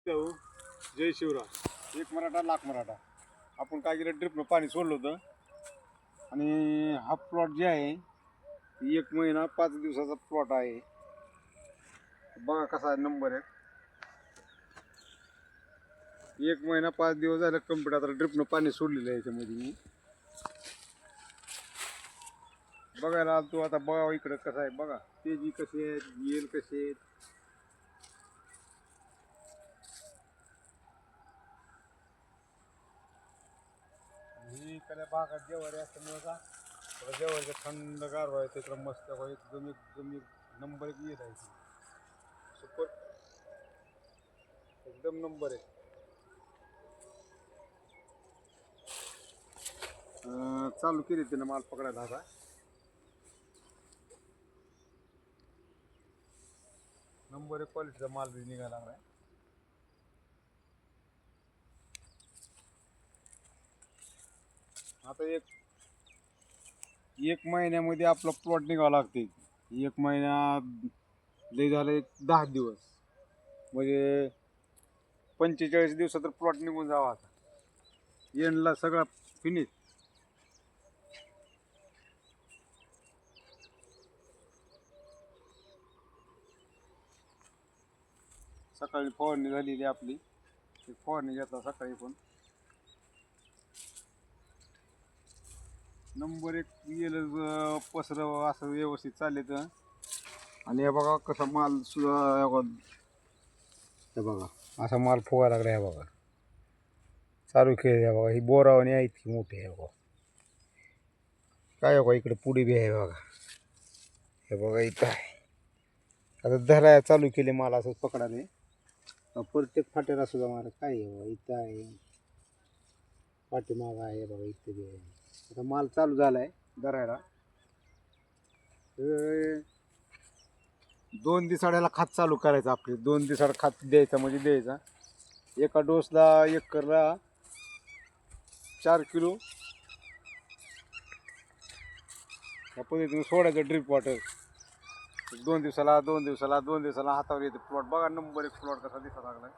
नमस्ते हो, जय शिवराय. एक मराठा लाख मराठा. आपण काय केलं, ड्रिपनं पाणी सोडलं होतं आणि हा प्लॉट जे आहे 1 महिना 5 दिवसाचा प्लॉट आहे. बघा कसा नंबर आहे. 1 महिना 5 दिवस झालं कंप्लीट. आता ड्रिपनं पाणी सोडलेलं आहे याच्यामध्ये मी बघायला आलतो. आता बघा इकडं कसं आहे, बघा तेजी कशी आहे, येल कशी आहे. ही इकडे भागात जेवारी असल्यामुळे का जेवारीचं थंड गारवा आहे तिकडं मस्त एकदम एकदम नंबर 1 येत आहे. सुपर एकदम नंबर आहे. चालू केली त्यानं माल पकडायला. आता नंबर 1 क्वालिटीचा माल बी निघायला लागलाय. आता एक महिन्यामध्ये आपला प्लॉट निघावा लागते. 1 महिना लय झालं 10 दिवस, म्हणजे 45 दिवसात तर प्लॉट निघून जावा. आता एंडला सगळा फिनिश. सकाळी फवारणी झालेली आपली, फवारणी घेतला सकाळी पण. नंबर 1 येईल पसर असं व्यवस्थित चालले तर. आणि हे बघा कसा माल सुद्धा, हे बघा असा माल फुगायला लागला. हे बघा चालू केले. हे बघा ही बोरावणी आहे इतकी मोठी आहे. बघा काय बघा इकडे पुढे बी आहे. बघा हे बघा इथं आहे. आता धरायला चालू केले माल असंच पकडाने. प्रत्येक फाट्याला सुद्धा मला काय आहे बघा, इथं आहे, पाठीमागं आहे बघा, इथं बी आहे. आता माल चालू झाला आहे धरायला. 2 दिवसाड्याला खात चालू करायचं आपले. 2 दिवसाड खात द्यायचा म्हणजे द्यायचा. एका डोसला एकरला 4 किलो या पद्धतीने सोडायचं ड्रिप वॉटर. 2 दिवसाला हातावर येते प्लॉट. बघा नंबर 1 प्लॉट कसा दिसायला लागलाय.